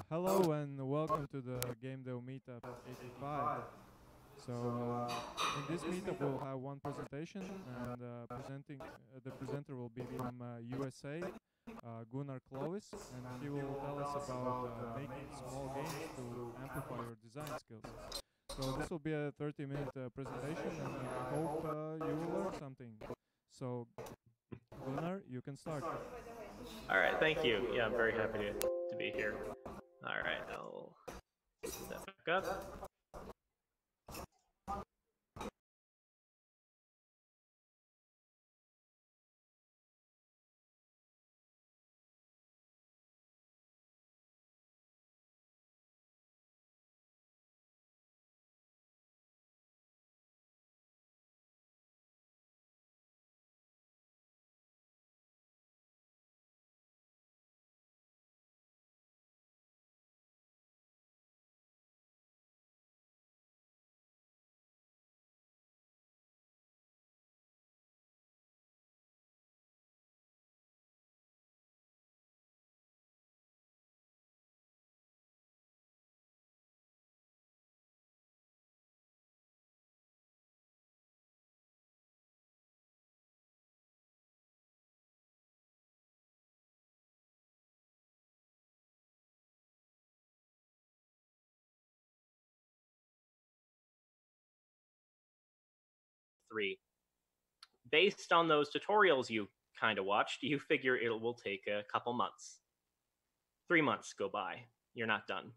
Hello and welcome to the GameDev Meetup 85. In this meetup, we'll have one presentation, and the presenter will be from USA, Gunnar Clovis, and he will tell us about making small games to amplify your design skills. So this will be a 30-minute presentation, and I hope you will learn something. So, Gunnar, you can start. All right, thank you. Yeah, I'm very happy to be here. All right, I'll step back up. Three. Based on those tutorials you kind of watched, you figure it will take a couple months. 3 months go by. You're not done.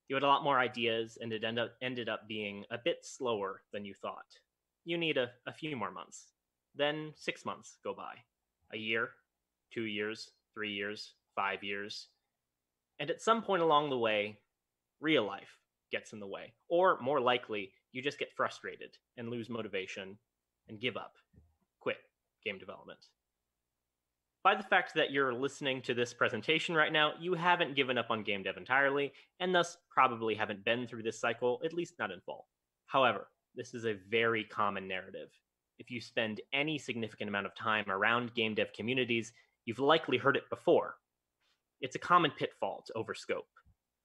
You had a lot more ideas, and it ended up being a bit slower than you thought. You need a few more months. Then 6 months go by. A year, 2 years, 3 years, 5 years. And at some point along the way, real life gets in the way. Or more likely, you just get frustrated and lose motivation and give up, quit game development. By the fact that you're listening to this presentation right now, you haven't given up on game dev entirely, and thus probably haven't been through this cycle, at least not in full. However, this is a very common narrative. If you spend any significant amount of time around game dev communities, you've likely heard it before. It's a common pitfall to overscope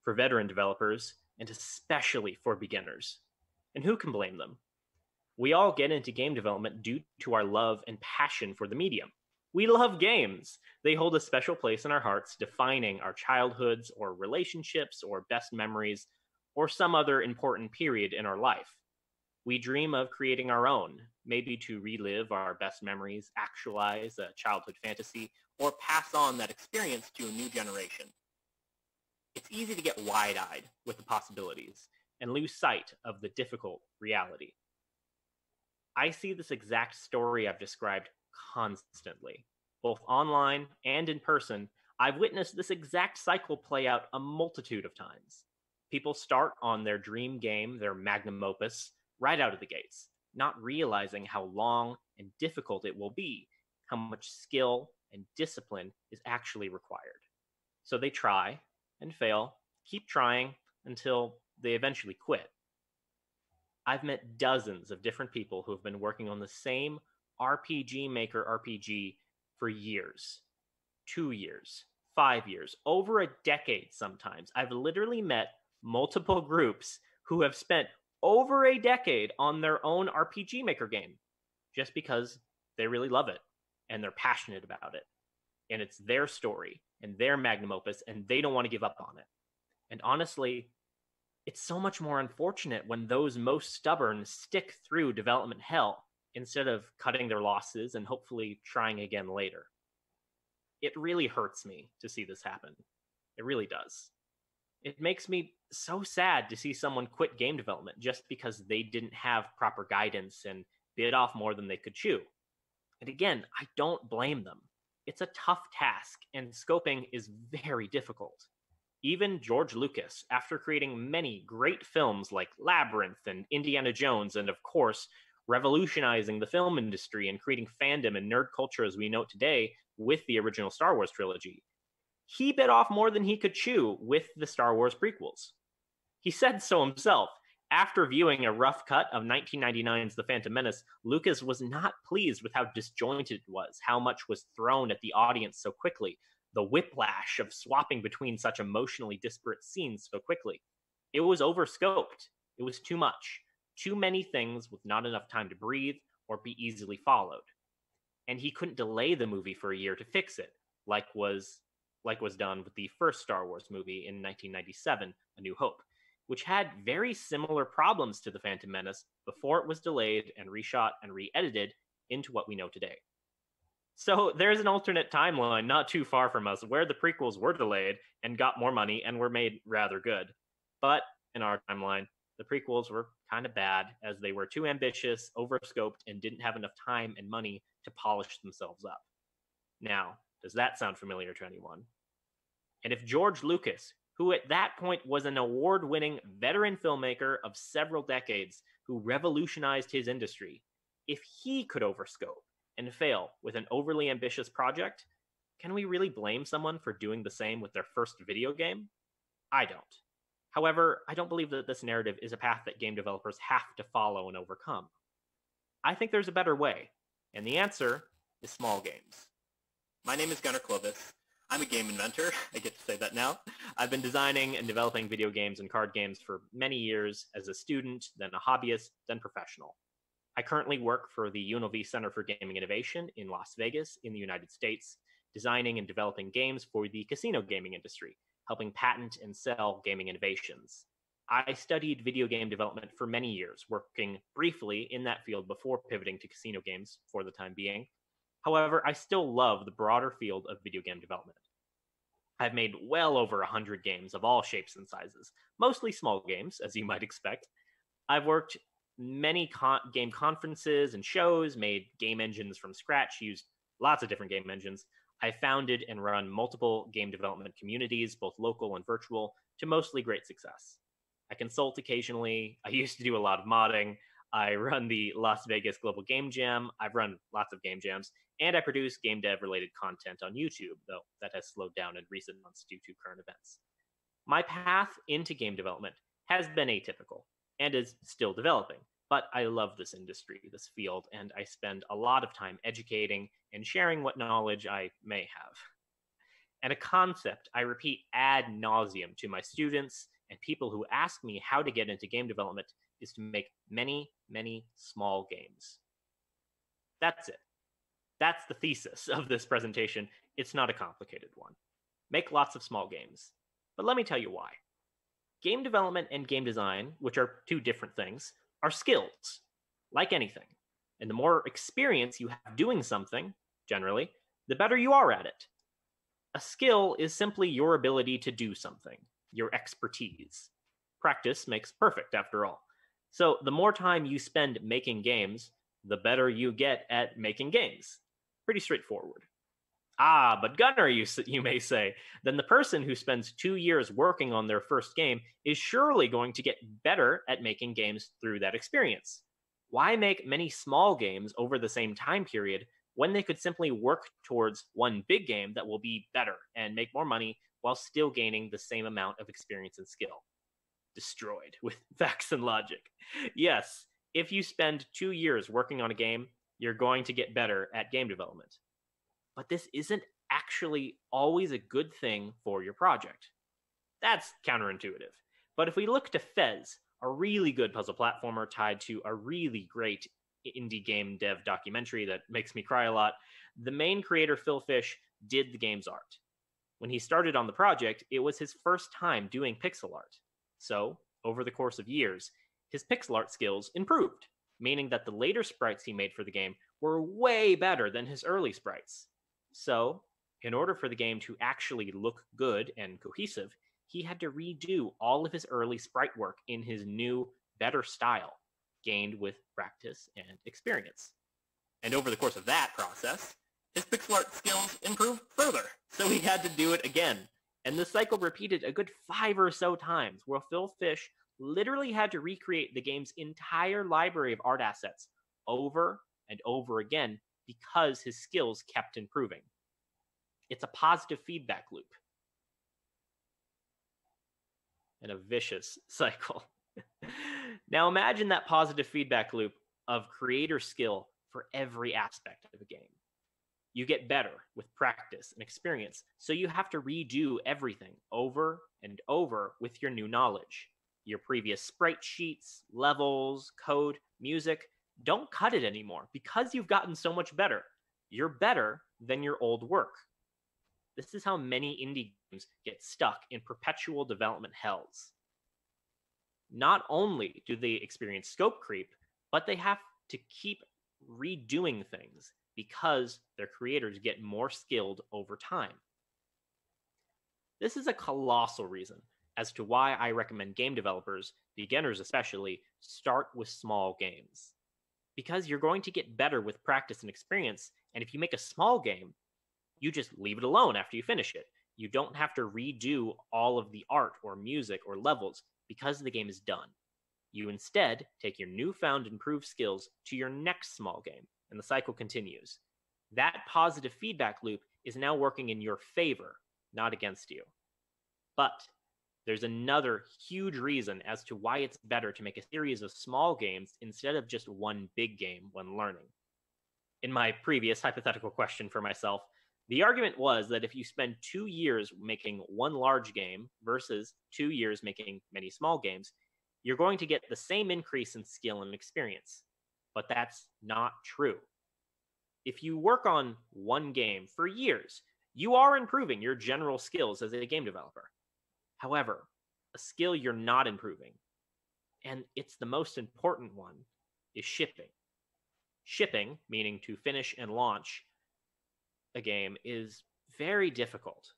for veteran developers, and especially for beginners. And who can blame them? We all get into game development due to our love and passion for the medium. We love games. They hold a special place in our hearts, defining our childhoods or relationships or best memories or some other important period in our life. We dream of creating our own, maybe to relive our best memories, actualize a childhood fantasy, or pass on that experience to a new generation. It's easy to get wide-eyed with the possibilities and lose sight of the difficult reality. I see this exact story I've described constantly. Both online and in person, I've witnessed this exact cycle play out a multitude of times. People start on their dream game, their magnum opus, right out of the gates, not realizing how long and difficult it will be, how much skill and discipline is actually required. So they try and fail, keep trying until they eventually quit. I've met dozens of different people who have been working on the same RPG Maker RPG for years, 2 years, 5 years, over a decade sometimes. I've literally met multiple groups who have spent over a decade on their own RPG Maker game just because they really love it and they're passionate about it. And it's their story and their magnum opus, and they don't want to give up on it. And honestly, it's so much more unfortunate when those most stubborn stick through development hell instead of cutting their losses and hopefully trying again later. It really hurts me to see this happen. It really does. It makes me so sad to see someone quit game development just because they didn't have proper guidance and bit off more than they could chew. And again, I don't blame them. It's a tough task, and scoping is very difficult. Even George Lucas, after creating many great films like Labyrinth and Indiana Jones, and of course, revolutionizing the film industry and creating fandom and nerd culture as we know it today with the original Star Wars trilogy, he bit off more than he could chew with the Star Wars prequels. He said so himself. After viewing a rough cut of 1999's The Phantom Menace, Lucas was not pleased with how disjointed it was, how much was thrown at the audience so quickly, the whiplash of swapping between such emotionally disparate scenes so quickly. It was overscoped. It was too much. Too many things with not enough time to breathe or be easily followed. And he couldn't delay the movie for a year to fix it, like was done with the first Star Wars movie in 1997, A New Hope, which had very similar problems to The Phantom Menace before it was delayed and reshot and re-edited into what we know today. So there's an alternate timeline not too far from us where the prequels were delayed and got more money and were made rather good. But in our timeline, the prequels were kind of bad as they were too ambitious, overscoped, and didn't have enough time and money to polish themselves up. Now, does that sound familiar to anyone? And if George Lucas, who at that point was an award-winning veteran filmmaker of several decades who revolutionized his industry, if he could overscope and fail with an overly ambitious project, can we really blame someone for doing the same with their first video game? I don't. However, I don't believe that this narrative is a path that game developers have to follow and overcome. I think there's a better way, and the answer is small games. My name is Gunnar Clovis. I'm a game inventor. I get to say that now. I've been designing and developing video games and card games for many years as a student, then a hobbyist, then professional. I currently work for the UNLV Center for Gaming Innovation in Las Vegas in the United States, designing and developing games for the casino gaming industry, helping patent and sell gaming innovations. I studied video game development for many years, working briefly in that field before pivoting to casino games for the time being. However, I still love the broader field of video game development. I've made well over 100 games of all shapes and sizes, mostly small games, as you might expect. I've worked many game conferences and shows, made game engines from scratch, used lots of different game engines. I founded and run multiple game development communities, both local and virtual, to mostly great success. I consult occasionally. I used to do a lot of modding. I run the Las Vegas Global Game Jam. I've run lots of game jams, and I produce game dev related content on YouTube, though that has slowed down in recent months due to current events. My path into game development has been atypical and is still developing, but I love this industry, this field, and I spend a lot of time educating and sharing what knowledge I may have. And a concept I repeat ad nauseum to my students and people who ask me how to get into game development is to make many, many small games. That's it. That's the thesis of this presentation. It's not a complicated one. Make lots of small games. But let me tell you why. Game development and game design, which are two different things, are skills, like anything. And the more experience you have doing something, generally, the better you are at it. A skill is simply your ability to do something, your expertise. Practice makes perfect, after all. So the more time you spend making games, the better you get at making games. Pretty straightforward. Ah, but Gunnar, you may say, then the person who spends 2 years working on their first game is surely going to get better at making games through that experience. Why make many small games over the same time period when they could simply work towards one big game that will be better and make more money while still gaining the same amount of experience and skill? Destroyed with facts and logic. Yes, if you spend 2 years working on a game, you're going to get better at game development. But this isn't actually always a good thing for your project. That's counterintuitive. But if we look to Fez, a really good puzzle platformer tied to a really great indie game dev documentary that makes me cry a lot, the main creator, Phil Fish, did the game's art. When he started on the project, it was his first time doing pixel art. So, over the course of years, his pixel art skills improved, meaning that the later sprites he made for the game were way better than his early sprites. So, in order for the game to actually look good and cohesive, he had to redo all of his early sprite work in his new, better style, gained with practice and experience. And over the course of that process, his pixel art skills improved further, so he had to do it again. And the cycle repeated a good 5 or so times, where Phil Fish literally had to recreate the game's entire library of art assets over and over again because his skills kept improving. It's a positive feedback loop. And a vicious cycle. Now imagine that positive feedback loop of creator skill for every aspect of a game. You get better with practice and experience, so you have to redo everything over and over with your new knowledge. Your previous sprite sheets, levels, code, music, don't cut it anymore because you've gotten so much better. You're better than your old work. This is how many indie games get stuck in perpetual development hells. Not only do they experience scope creep, but they have to keep redoing things because their creators get more skilled over time. This is a colossal reason as to why I recommend game developers, beginners especially, start with small games. Because you're going to get better with practice and experience, and if you make a small game, you just leave it alone after you finish it. You don't have to redo all of the art or music or levels because the game is done. You instead take your newfound improved skills to your next small game, and the cycle continues. That positive feedback loop is now working in your favor, not against you. But there's another huge reason as to why it's better to make a series of small games instead of just one big game when learning. In my previous hypothetical question for myself, the argument was that if you spend 2 years making one large game versus 2 years making many small games, you're going to get the same increase in skill and experience. But that's not true. If you work on one game for years, you are improving your general skills as a game developer. However, a skill you're not improving, and it's the most important one, is shipping. Shipping, meaning to finish and launch a game, is very difficult.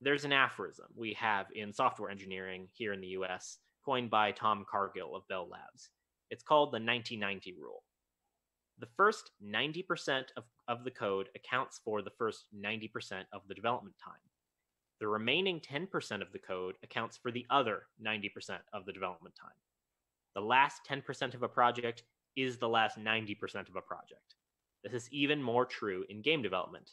There's an aphorism we have in software engineering here in the US, coined by Tom Cargill of Bell Labs. It's called the 90-90 rule. The first 90% of the code accounts for the first 90% of the development time. The remaining 10% of the code accounts for the other 90% of the development time. The last 10% of a project is the last 90% of a project. This is even more true in game development.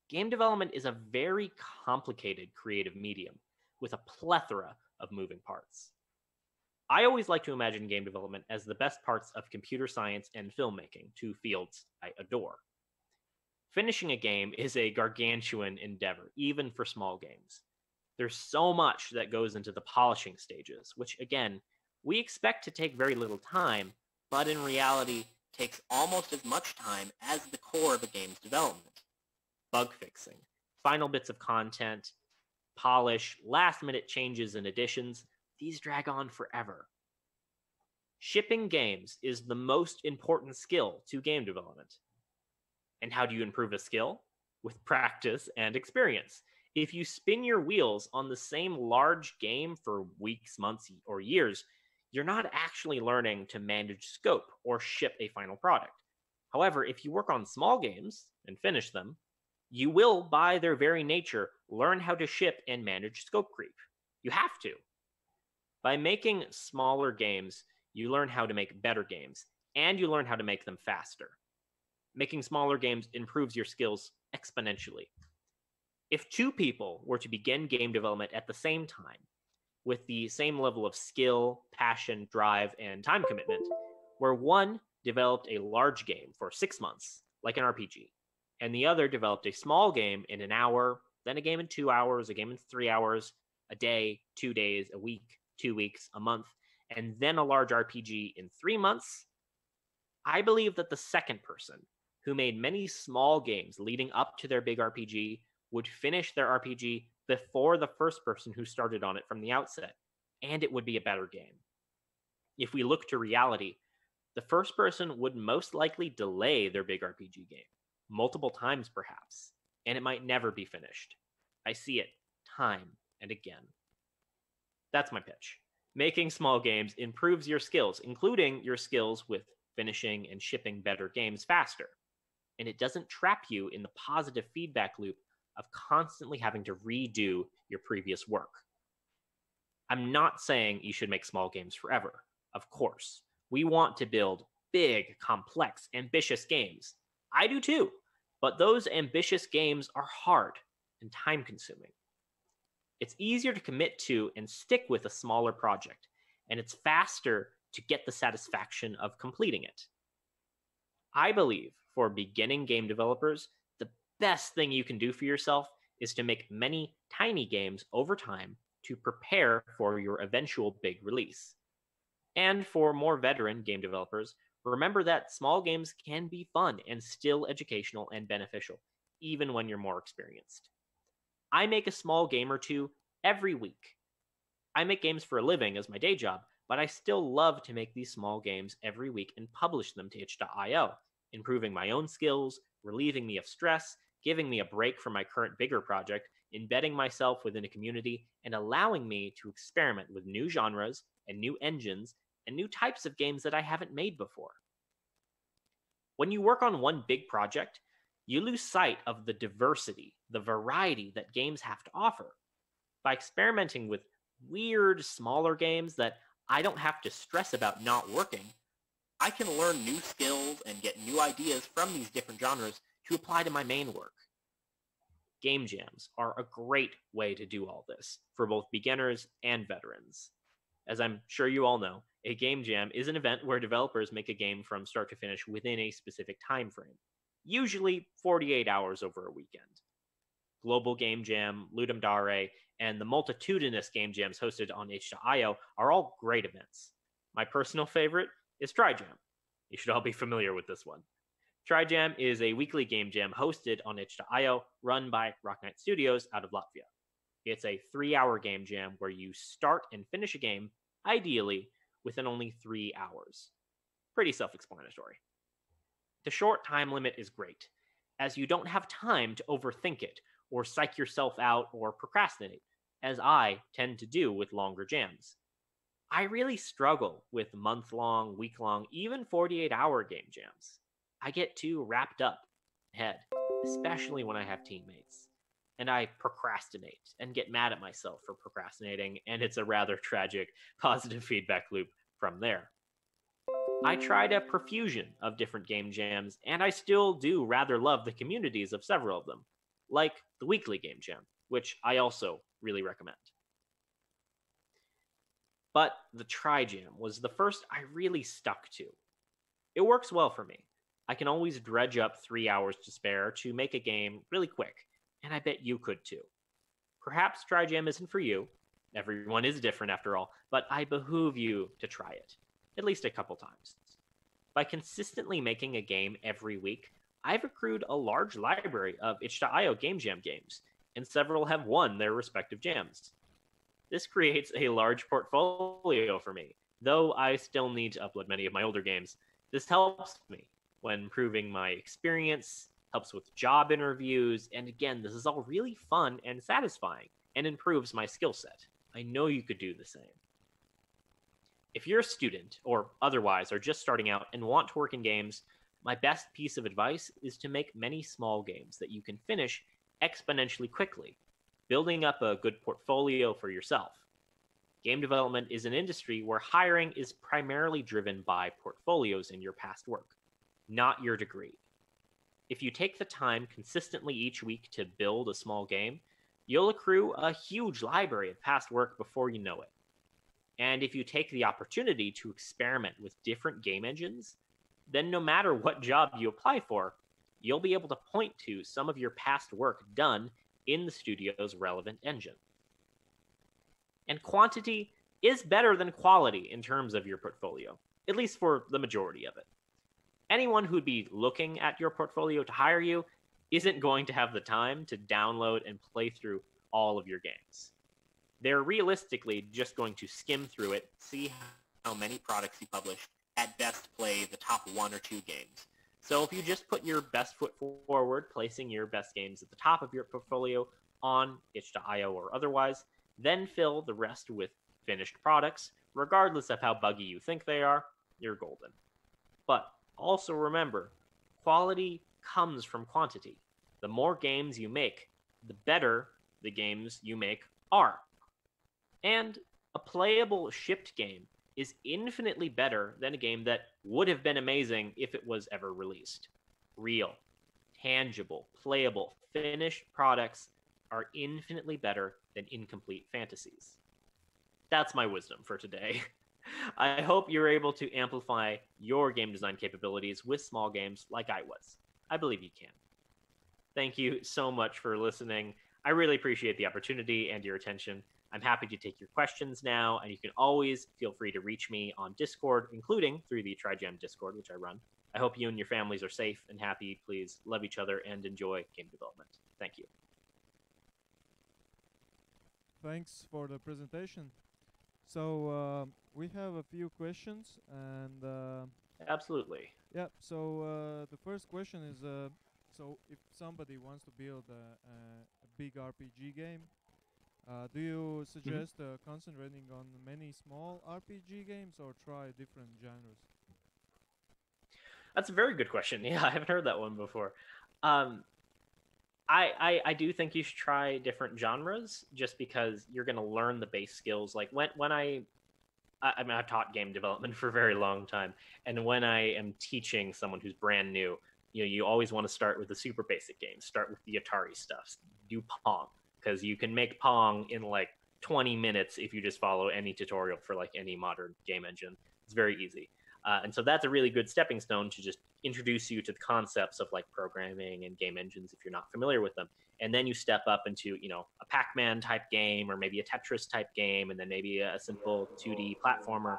Game development is a very complicated creative medium with a plethora of moving parts. I always like to imagine game development as the best parts of computer science and filmmaking, two fields I adore. Finishing a game is a gargantuan endeavor, even for small games. There's so much that goes into the polishing stages, which, again, we expect to take very little time, but in reality takes almost as much time as the core of a game's development. Bug fixing, final bits of content, polish, last-minute changes and additions, these drag on forever. Shipping games is the most important skill to game development. And how do you improve a skill? With practice and experience. If you spin your wheels on the same large game for weeks, months, or years, you're not actually learning to manage scope or ship a final product. However, if you work on small games and finish them, you will, by their very nature, learn how to ship and manage scope creep. You have to. By making smaller games, you learn how to make better games, and you learn how to make them faster. Making smaller games improves your skills exponentially. If 2 people were to begin game development at the same time, with the same level of skill, passion, drive, and time commitment, where one developed a large game for 6 months, like an RPG, and the other developed a small game in an hour, then a game in 2 hours, a game in 3 hours, a day, 2 days, a week, 2 weeks, a month, and then a large RPG in 3 months, I believe that the second person, who made many small games leading up to their big RPG, would finish their RPG before the first person who started on it from the outset, and it would be a better game. If we look to reality, the first person would most likely delay their big RPG game, multiple times perhaps, and it might never be finished. I see it time and again. That's my pitch. Making small games improves your skills, including your skills with finishing and shipping better games faster. And it doesn't trap you in the positive feedback loop of constantly having to redo your previous work. I'm not saying you should make small games forever. Of course, we want to build big, complex, ambitious games. I do too, but those ambitious games are hard and time-consuming. It's easier to commit to and stick with a smaller project, and it's faster to get the satisfaction of completing it. I believe For beginning game developers, the best thing you can do for yourself is to make many tiny games over time to prepare for your eventual big release. And for more veteran game developers, remember that small games can be fun and still educational and beneficial, even when you're more experienced. I make a small game or two every week. I make games for a living as my day job, but I still love to make these small games every week and publish them to itch.io, improving my own skills, relieving me of stress, giving me a break from my current bigger project, embedding myself within a community, and allowing me to experiment with new genres and new engines and new types of games that I haven't made before. When you work on one big project, you lose sight of the diversity, the variety that games have to offer. By experimenting with weird, smaller games that I don't have to stress about not working, I can learn new skills and get new ideas from these different genres to apply to my main work. Game jams are a great way to do all this for both beginners and veterans. As I'm sure you all know, a game jam is an event where developers make a game from start to finish within a specific time frame, usually 48 hours over a weekend. Global Game Jam, Ludum Dare, and the multitudinous game jams hosted on itch.io are all great events. My personal favorite is Trijam. You should all be familiar with this one. Trijam is a weekly game jam hosted on itch.io, run by Rock Knight Studios out of Latvia. It's a 3-hour game jam where you start and finish a game, ideally, within only 3 hours. Pretty self-explanatory. The short time limit is great, as you don't have time to overthink it, or psych yourself out or procrastinate, as I tend to do with longer jams. I really struggle with month-long, week-long, even 48-hour game jams. I get too wrapped up in my head, especially when I have teammates. And I procrastinate and get mad at myself for procrastinating, and it's a rather tragic positive feedback loop from there. I tried a profusion of different game jams, and I still do rather love the communities of several of them, like the weekly game jam, which I also really recommend. But the Trijam was the first I really stuck to. It works well for me. I can always dredge up 3 hours to spare to make a game really quick, and I bet you could too. Perhaps Trijam isn't for you. Everyone is different after all, but I behoove you to try it, at least a couple times. By consistently making a game every week, I've accrued a large library of itch.io Game Jam games, and several have won their respective jams. This creates a large portfolio for me, though I still need to upload many of my older games. This helps me when improving my experience, helps with job interviews, and again, this is all really fun and satisfying, and improves my skill set. I know you could do the same. If you're a student, or otherwise are just starting out and want to work in games, my best piece of advice is to make many small games that you can finish exponentially quickly, building up a good portfolio for yourself. Game development is an industry where hiring is primarily driven by portfolios in your past work, not your degree. If you take the time consistently each week to build a small game, you'll accrue a huge library of past work before you know it. And if you take the opportunity to experiment with different game engines, then no matter what job you apply for, you'll be able to point to some of your past work done in the studio's relevant engine. And quantity is better than quality in terms of your portfolio, at least for the majority of it. Anyone who'd be looking at your portfolio to hire you isn't going to have the time to download and play through all of your games. They're realistically just going to skim through it, see how many products you publish, at best play the top 1 or 2 games. So if you just put your best foot forward, placing your best games at the top of your portfolio on itch.io or otherwise, then fill the rest with finished products, regardless of how buggy you think they are, you're golden. But also remember, quality comes from quantity. The more games you make, the better the games you make are. And a playable shipped game is infinitely better than a game that would have been amazing if it was ever released. Real, tangible, playable, finished products are infinitely better than incomplete fantasies. That's my wisdom for today. I hope you're able to amplify your game design capabilities with small games like I was. I believe you can. Thank you so much for listening. I really appreciate the opportunity and your attention. I'm happy to take your questions now, and you can always feel free to reach me on Discord, including through the Trijam Discord, which I run. I hope you and your families are safe and happy. Please love each other and enjoy game development. Thank you. Thanks for the presentation. So we have a few questions, and Absolutely. yeah. So the first question is, so if somebody wants to build a big RPG game, do you suggest concentrating on many small RPG games or try different genres? That's a very good question. Yeah, I haven't heard that one before. I do think you should try different genres just because you're going to learn the base skills. Like when I mean, I've taught game development for a very long time, and when I am teaching someone who's brand new, you always want to start with the super basic games. Start with the Atari stuff. Do Pong, because you can make Pong in like 20 minutes if you just follow any tutorial for like any modern game engine. It's very easy. And so that's a really good stepping stone to just introduce you to the concepts of like programming and game engines if you're not familiar with them. And then you step up into, a Pac-Man type game or maybe a Tetris type game, and then maybe a simple 2D platformer.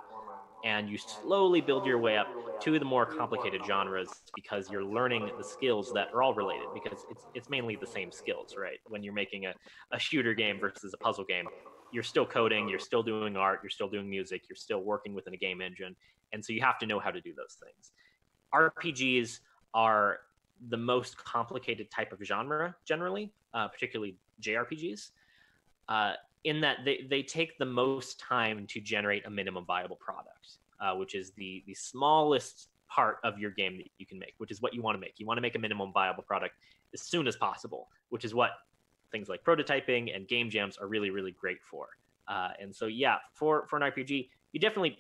And you slowly build your way up to the more complicated genres because you're learning the skills that are all related, because it's mainly the same skills, right? When you're making a shooter game versus a puzzle game, you're still coding, you're still doing art, you're still doing music, you're still working within a game engine. And so you have to know how to do those things. RPGs are the most complicated type of genre generally, particularly JRPGs, in that they take the most time to generate a minimum viable product, which is the smallest part of your game that you can make, which is what you want to make. You want to make a minimum viable product as soon as possible, which is what things like prototyping and game jams are really, really great for. And so, yeah, for an RPG, you definitely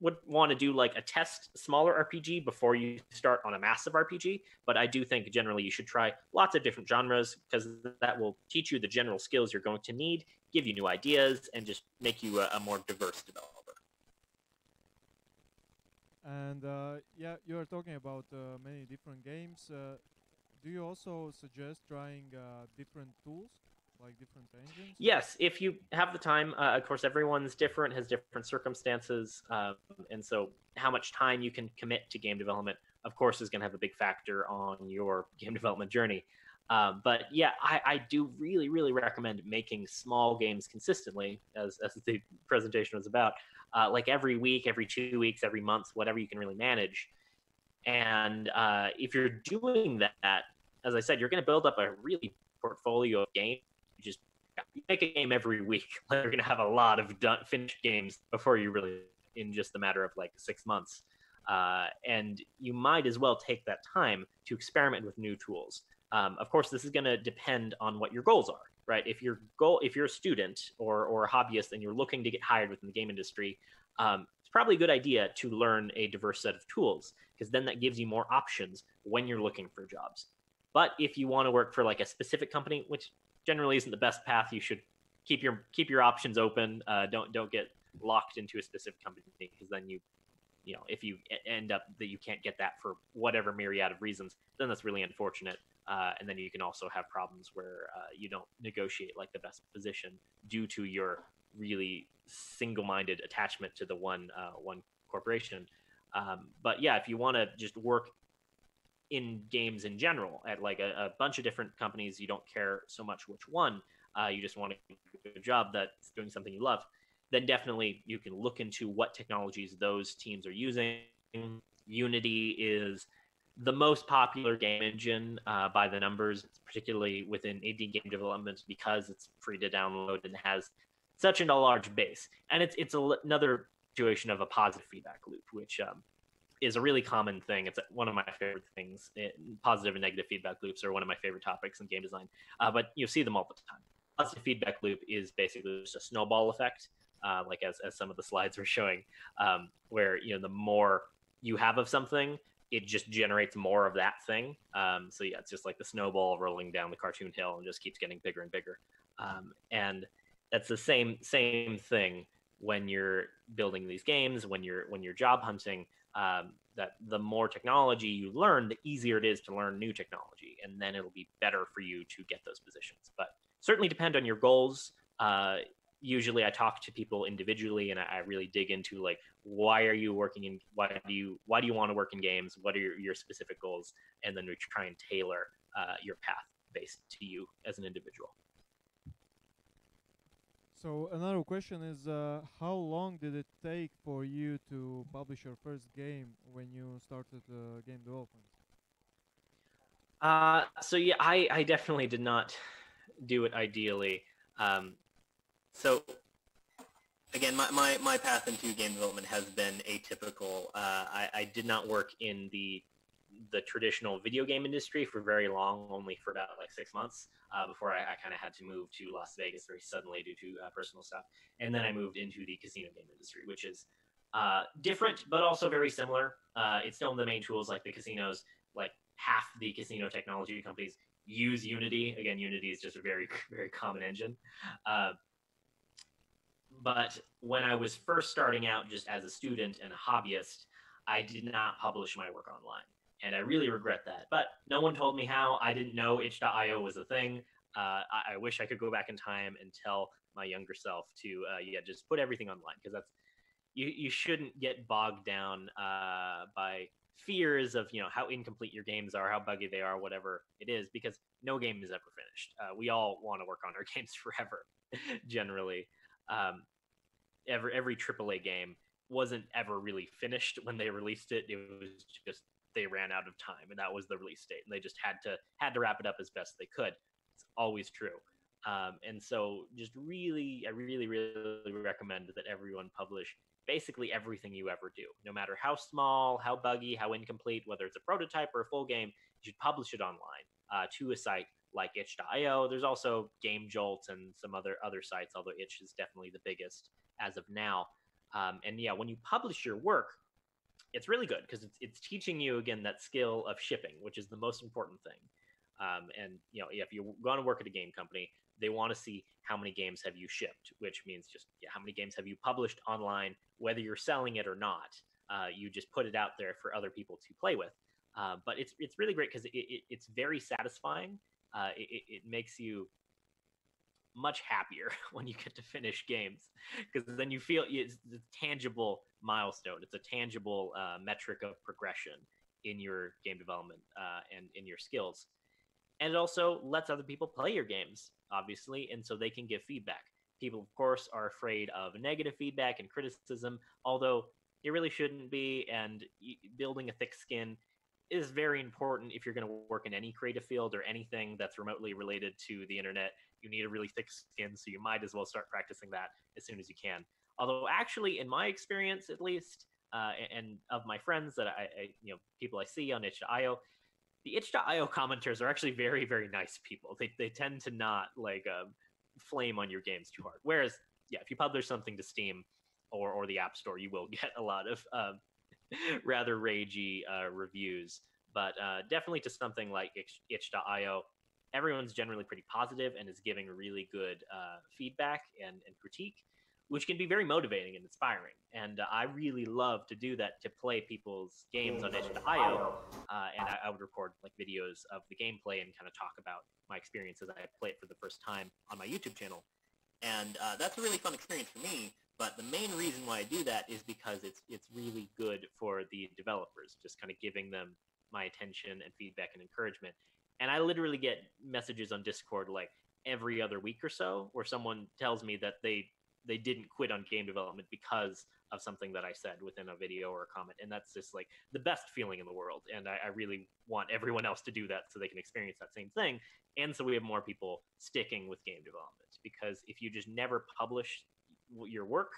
would want to do like a test smaller RPG before you start on a massive RPG. But I do think generally you should try lots of different genres, because that will teach you the general skills you're going to need, give you new ideas, and just make you a more diverse developer. And yeah, you are talking about many different games. Do you also suggest trying different tools, like different engines? Yes, if you have the time. Of course, everyone's different, has different circumstances, and so how much time you can commit to game development, of course, is going to have a big factor on your game development journey. But yeah, I do really, really recommend making small games consistently, as the presentation was about, like every week, every 2 weeks, every month, whatever you can really manage. And if you're doing that, as I said, you're going to build up a really portfolio of games. You make a game every week. You're going to have a lot of finished games before you really, in just a matter of like 6 months. And you might as well take that time to experiment with new tools. Of course, this is going to depend on what your goals are, right? If you're a student or a hobbyist and you're looking to get hired within the game industry, it's probably a good idea to learn a diverse set of tools, because then that gives you more options when you're looking for jobs. But if you want to work for like a specific company, which generally isn't the best path, you should keep your options open. Don't get locked into a specific company, because then if you end up that you can't get that for whatever myriad of reasons, then that's really unfortunate. And then you can also have problems where you don't negotiate like the best position due to your really single-minded attachment to the one corporation. But yeah, if you want to just work in games in general at like a bunch of different companies, you don't care so much which one, you just want to do a job that's doing something you love, then definitely you can look into what technologies those teams are using. Unity is the most popular game engine by the numbers, particularly within indie game development, because it's free to download and has such a large base. And it's another situation of a positive feedback loop, which is a really common thing. It's one of my favorite things. Positive and negative feedback loops are one of my favorite topics in game design, but you see them all the time. Positive feedback loop is basically just a snowball effect, like as some of the slides were showing, where the more you have of something, it just generates more of that thing. So yeah, it's just like the snowball rolling down the cartoon hill and just keeps getting bigger and bigger. And that's the same thing when you're building these games, when you're job hunting. that the more technology you learn, the easier it is to learn new technology, and then it'll be better for you to get those positions. But certainly depend on your goals. Usually I talk to people individually, and I really dig into like, why are you working in, why do you want to work in games? What are your specific goals? And then we try and tailor your path based to you as an individual. So another question is, how long did it take for you to publish your first game when you started game development? So yeah, I definitely did not do it ideally. So again, my path into game development has been atypical. I did not work in the traditional video game industry for very long, only for about like 6 months before I kind of had to move to Las Vegas very suddenly due to personal stuff. And then I moved into the casino game industry, which is different, but also very similar. It's still in the main tools like the casinos, like half the casino technology companies use Unity. Again, Unity is just a very, very common engine. But when I was first starting out just as a student and a hobbyist, I did not publish my work online. And I really regret that. But no one told me how. I didn't know itch.io was a thing. I wish I could go back in time and tell my younger self to, just put everything online, because that's, you shouldn't get bogged down by fears of, how incomplete your games are, how buggy they are, whatever it is, because no game is ever finished. We all want to work on our games forever, generally. Every AAA game wasn't ever really finished when they released it. It was just they ran out of time, and that was the release date, and they just had to wrap it up as best they could. It's always true. And so just I really recommend that everyone publish basically everything you ever do, no matter how small, how buggy, how incomplete, whether it's a prototype or a full game. You should publish it online to a site like itch.io. There's also Game Jolt and some other sites, although itch is definitely the biggest as of now. And yeah, when you publish your work, it's really good because it's teaching you, again, that skill of shipping, which is the most important thing. And if you're going to work at a game company, they want to see how many games have you shipped, which means just how many games have you published online, whether you're selling it or not. You just put it out there for other people to play with. But it's really great because it's very satisfying. It makes you much happier when you get to finish games, because then you feel it's a tangible milestone. It's a tangible metric of progression in your game development and in your skills. And it also lets other people play your games, obviously, and so they can give feedback. People, of course, are afraid of negative feedback and criticism, although it really shouldn't be. And building a thick skin is very important if you're going to work in any creative field or anything that's remotely related to the internet. You need a really thick skin, so you might as well start practicing that as soon as you can. Although, actually, in my experience, at least, and of my friends that people I see on itch.io, the itch.io commenters are actually very, very nice people. They tend to not flame on your games too hard. Whereas, if you publish something to Steam or the App Store, you will get a lot of rather ragey reviews. But definitely to something like itch.io, everyone's generally pretty positive and is giving really good feedback and critique, which can be very motivating and inspiring. And I really love to do that, to play people's games on itch.io. And I would record videos of the gameplay and kind of talk about my experience as I play it for the first time on my YouTube channel. And that's a really fun experience for me. But the main reason why I do that is because it's really good for the developers, just kind of giving them my attention and feedback and encouragement. And I literally get messages on Discord every other week or so, where someone tells me that they didn't quit on game development because of something that I said within a video or a comment. And that's just the best feeling in the world. And I really want everyone else to do that so they can experience that same thing. And so we have more people sticking with game development, because if you just never publish your work,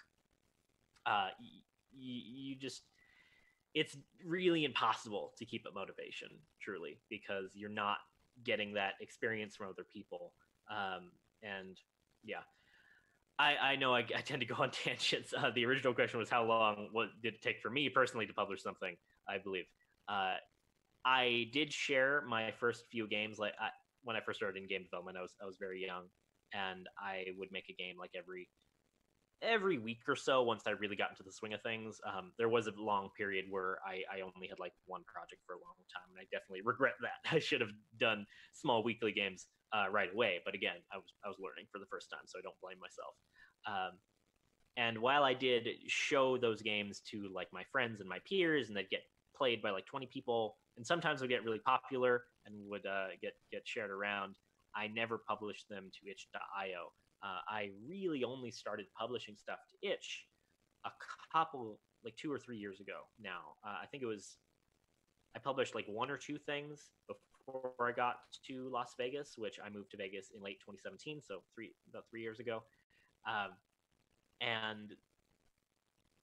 it's really impossible to keep up motivation, truly, because you're not getting that experience from other people. And yeah, I know I tend to go on tangents. The original question was how long did it take for me personally to publish something, I believe. I did share my first few games. When I first started in game development, I was very young, and I would make a game every every week or so, once I really got into the swing of things. There was a long period where I only had like one project for a long time, and I definitely regret that. I should have done small weekly games right away. But again, I was learning for the first time, so I don't blame myself. And while I did show those games to like my friends and my peers, and they'd get played by like 20 people, and sometimes would get really popular and would get shared around, I never published them to itch.io. I really only started publishing stuff to itch a couple, like 2 or 3 years ago now. I think I published like 1 or 2 things before I got to Las Vegas, which I moved to Vegas in late 2017, so about 3 years ago. And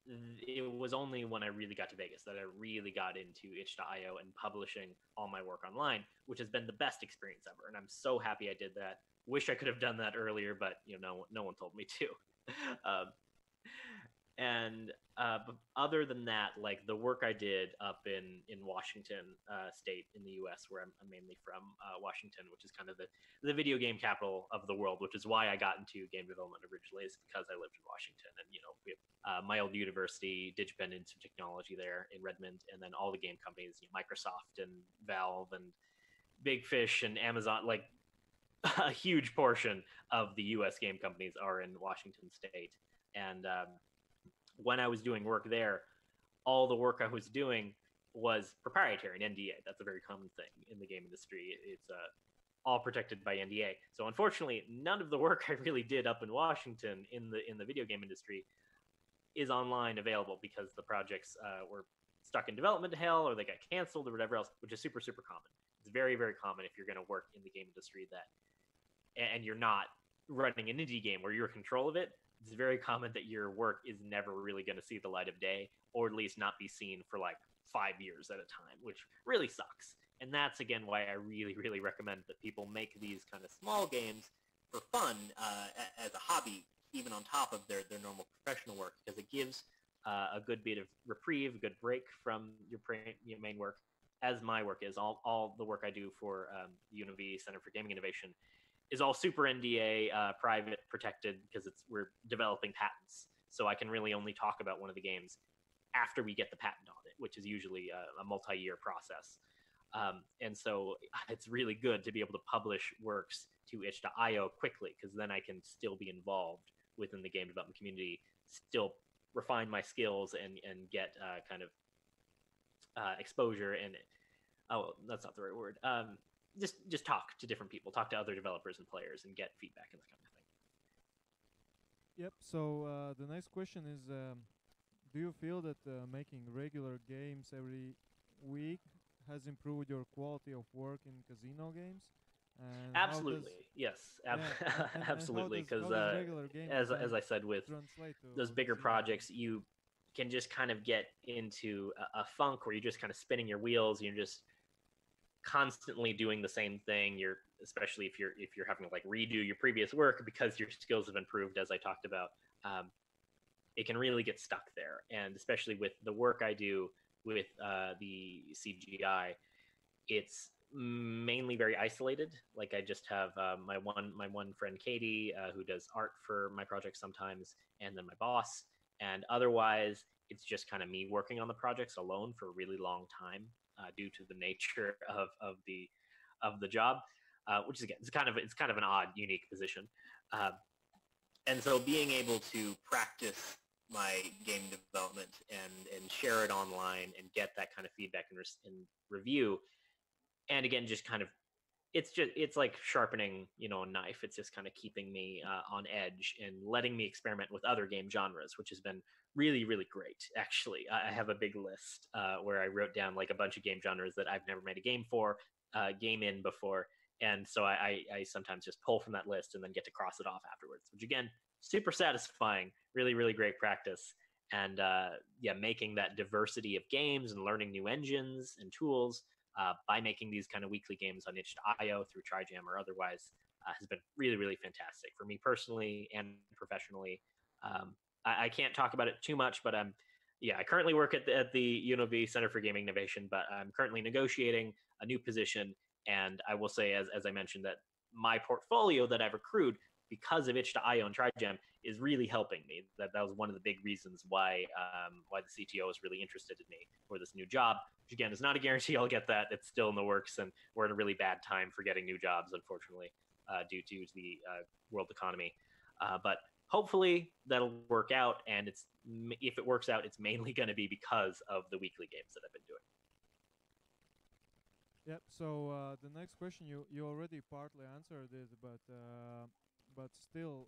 it was only when I really got to Vegas that I really got into itch.io and publishing all my work online, which has been the best experience ever. And I'm so happy I did that. Wish I could have done that earlier, but no one told me to. But other than that, like the work I did up in Washington State in the U.S., where I'm mainly from, Washington, which is kind of the video game capital of the world, which is why I got into game development originally, is because I lived in Washington, and we have my old university, DigiPen Institute of Technology there in Redmond, and then all the game companies, Microsoft and Valve and Big Fish and Amazon, like a huge portion of the U.S. game companies are in Washington State, and when I was doing work there, all the work I was doing was proprietary and NDA. That's a very common thing in the game industry. It's all protected by NDA. So unfortunately, none of the work I really did up in Washington in the video game industry is online available, because the projects were stuck in development hell, or they got canceled, or whatever else, which is super, super common. It's very, very common if you're going to work in the game industry and you're not running an indie game where you're in control of it. It's very common that your work is never really going to see the light of day, or at least not be seen for like 5 years at a time, which really sucks. And that's, again, why I really, really recommend that people make these kind of small games for fun as a hobby, even on top of their normal professional work, because it gives a good bit of reprieve, a good break from your main work, as my work is. All the work I do for the UNLV Center for Gaming Innovation is all super NDA, private, protected, because we're developing patents. So I can really only talk about one of the games after we get the patent on it, which is usually a multi-year process. And so it's really good to be able to publish works to itch.io quickly, because then I can still be involved within the game development community, still refine my skills and get kind of exposure and that's not the right word. Just talk to different people, talk to other developers and players, and get feedback and that kind of thing. Yep. So the next question is, do you feel that making regular games every week has improved your quality of work in casino games? And absolutely, yes, absolutely. Because as I said, with those bigger projects, you can just kind of get into a funk where you're just kind of spinning your wheels. You're just constantly doing the same thing. Especially if you're having to like redo your previous work because your skills have improved, as I talked about. It can really get stuck there, and especially with the work I do with the CGI, it's mainly very isolated. Like I just have my one friend Katie, who does art for my project sometimes, and then my boss, and otherwise it's just kind of me working on the projects alone for a really long time, due to the nature of the job, which is, again, it's kind of an odd, unique position, and so being able to practice my game development and share it online and get that kind of feedback and review, and again, just kind of, it's like sharpening a knife. It's just kind of keeping me on edge and letting me experiment with other game genres, which has been really, really great. Actually, I have a big list where I wrote down like a bunch of game genres that I've never made a game in before, and so I sometimes just pull from that list and then get to cross it off afterwards, which, again, super satisfying. Really, really great practice. And making that diversity of games and learning new engines and tools by making these kind of weekly games on itch.io through Trijam or otherwise has been really, really fantastic for me personally and professionally. I can't talk about it too much, but I currently work at the UNLV Center for Gaming Innovation, but I'm currently negotiating a new position. And I will say, as I mentioned, that my portfolio that I've accrued, because of itch.io and Trijam is really helping me. That was one of the big reasons why the CTO is really interested in me for this new job, which again is not a guarantee I'll get that. It's still in the works, and we're in a really bad time for getting new jobs, unfortunately, due to the world economy. But hopefully that'll work out, and if it works out, it's mainly going to be because of the weekly games that I've been doing. Yep. So the next question, you already partly answered it, but still,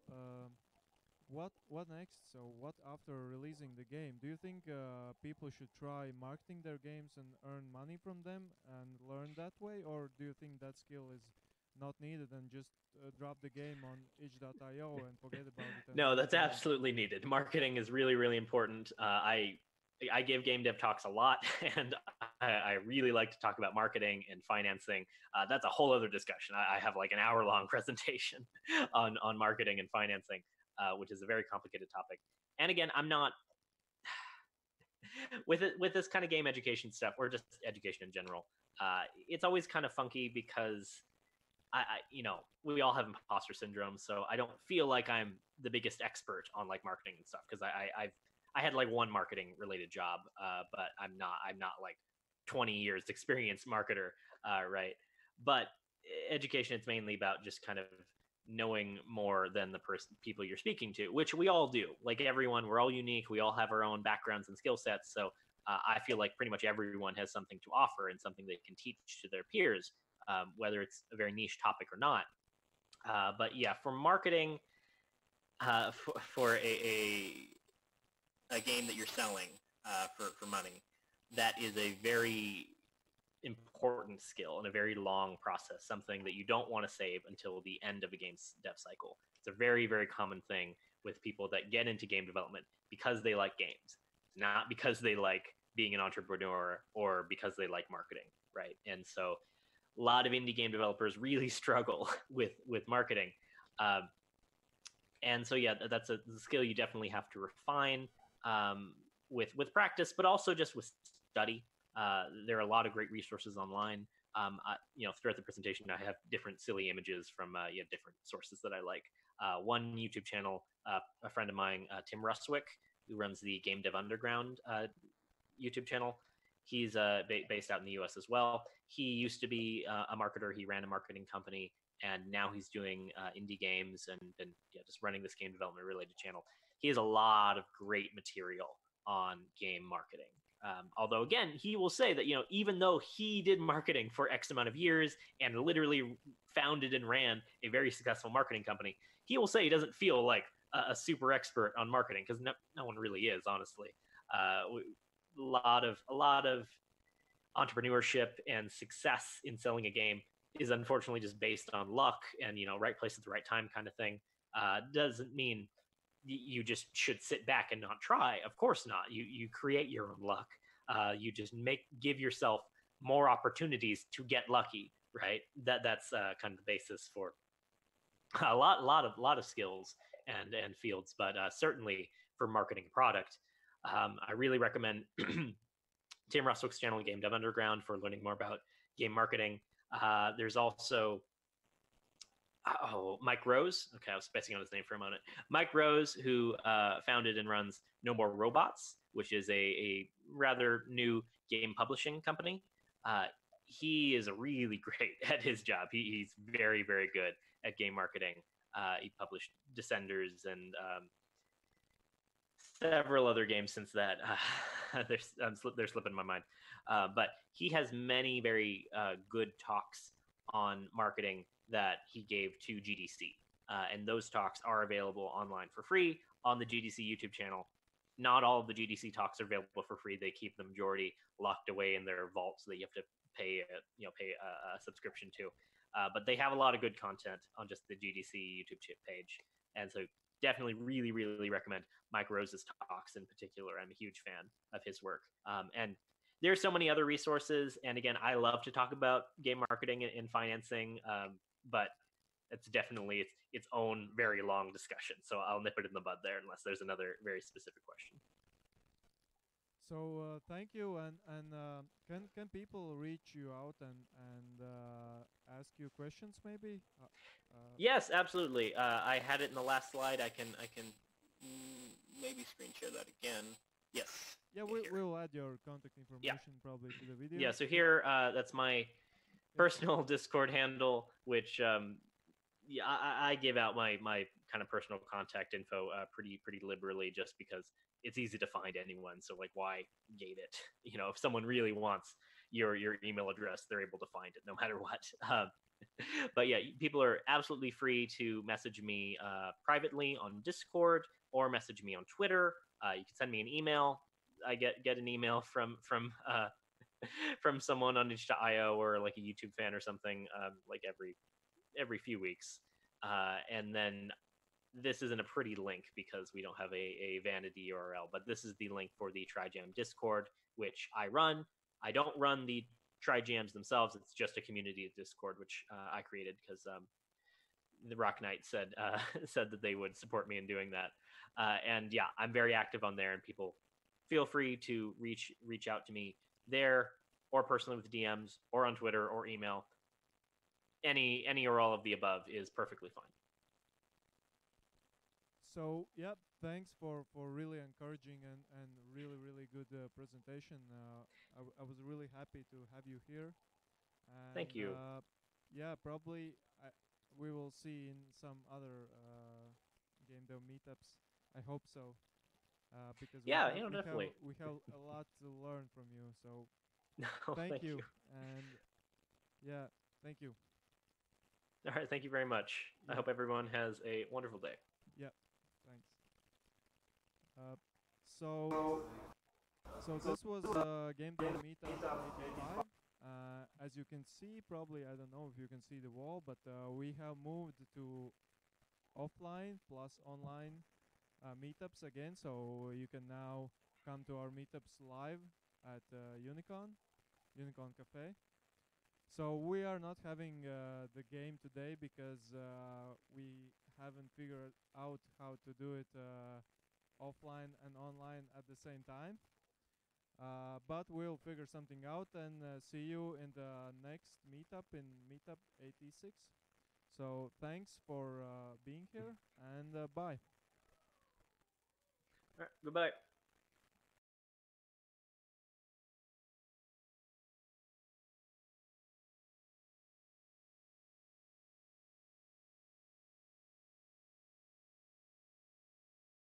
what next? So what after releasing the game? Do you think people should try marketing their games and earn money from them and learn that way, or do you think that skill is not needed and just drop the game on itch.io and forget about it? No, that's absolutely needed. Marketing is really, really important. I give game dev talks a lot, and I really like to talk about marketing and financing. That's a whole other discussion. I have like an hour-long presentation on marketing and financing, which is a very complicated topic. And again, I'm not with this kind of game education stuff, or just education in general. It's always kind of funky because we all have imposter syndrome, so I don't feel like I'm the biggest expert on like marketing and stuff, because I had like one marketing related job, but I'm not like 20 years experienced marketer, right? But education, it's mainly about just kind of knowing more than the people you're speaking to, which we all do. Like everyone, we're all unique. We all have our own backgrounds and skill sets. So I feel like pretty much everyone has something to offer and something they can teach to their peers, whether it's a very niche topic or not. But yeah, for marketing, for a game that you're selling for money, that is a very important skill and a very long process, something that you don't want to save until the end of a game's dev cycle. It's a very, very common thing with people that get into game development because they like games, not because they like being an entrepreneur or because they like marketing, right? And so a lot of indie game developers really struggle with marketing. And so, yeah, that's a skill you definitely have to refine with practice, but also just with study. There are a lot of great resources online. Throughout the presentation, I have different silly images from different sources that I like. One YouTube channel, a friend of mine, Tim Russwick, who runs the GameDev Underground YouTube channel. He's based out in the US as well. He used to be a marketer. He ran a marketing company, and now he's doing indie games and just running this game development related channel. He has a lot of great material on game marketing. Although, again, he will say that, even though he did marketing for X amount of years and literally founded and ran a very successful marketing company, he will say he doesn't feel like a super expert on marketing, because no one really is, honestly. A lot of entrepreneurship and success in selling a game is unfortunately just based on luck and, right place at the right time kind of thing. Doesn't mean you just should sit back and not try. Of course not. You create your own luck. You just give yourself more opportunities to get lucky, right? That's kind of the basis for a lot of skills and fields, but certainly for marketing a product. I really recommend Tim Russwick's channel, GameDev Underground, for learning more about game marketing. There's also Mike Rose. Okay, I was spacing on his name for a moment. Mike Rose, who founded and runs No More Robots, which is a rather new game publishing company. He is really great at his job. He's very, very good at game marketing. He published Descenders and several other games since that. They're slipping my mind. But he has many very good talks on marketing that he gave to GDC. And those talks are available online for free on the GDC YouTube channel. Not all of the GDC talks are available for free. They keep the majority locked away in their vault so that you have to pay a subscription to. But they have a lot of good content on just the GDC YouTube page. And so definitely really, really recommend Mike Rose's talks in particular. I'm a huge fan of his work. And there's so many other resources. And again, I love to talk about game marketing and financing, but it's definitely its own very long discussion. So I'll nip it in the bud there unless there's another very specific question. So thank you, and can people reach you out and ask you questions maybe? Yes, absolutely. I had it in the last slide. I can maybe screen share that again. Yes. Yeah, here. we'll add your contact information probably to the video. Yeah. So here, that's my personal Discord handle, which yeah, I give out my kind of personal contact info pretty liberally, just because it's easy to find anyone. So like, why gate it? You know, if someone really wants your email address, they're able to find it no matter what. But yeah, people are absolutely free to message me privately on Discord or message me on Twitter. You can send me an email. I get an email from from someone on itch.io or like a YouTube fan or something, like every few weeks. And then this isn't a pretty link because we don't have a vanity URL, but this is the link for the Trijam Discord, which I run. I don't run the Trijams themselves. It's just a community Discord, which I created because the Rock Knight said said that they would support me in doing that. And yeah, I'm very active on there, and people feel free to reach out to me there or personally with DMs or on Twitter or email. Any or all of the above is perfectly fine. So yeah, thanks for really encouraging and really good presentation. I was really happy to have you here. And, Thank you. Yeah, probably we will see in some other GameDev meetups. I hope so. Because yeah, definitely. we have a lot to learn from you. So No, thank you. And yeah, thank you. All right, thank you very much. Yeah. I hope everyone has a wonderful day. Yeah, thanks. So this was GameDev Meetup 85. As you can see, probably I don't know if you can see the wall, but we have moved to offline plus online meetups again. So you can now come to our meetups live at Unicorn Cafe. So we are not having the game today because we haven't figured out how to do it offline and online at the same time. But we'll figure something out and see you in the next meetup in Meetup 86. So thanks for being here and bye. All right, goodbye.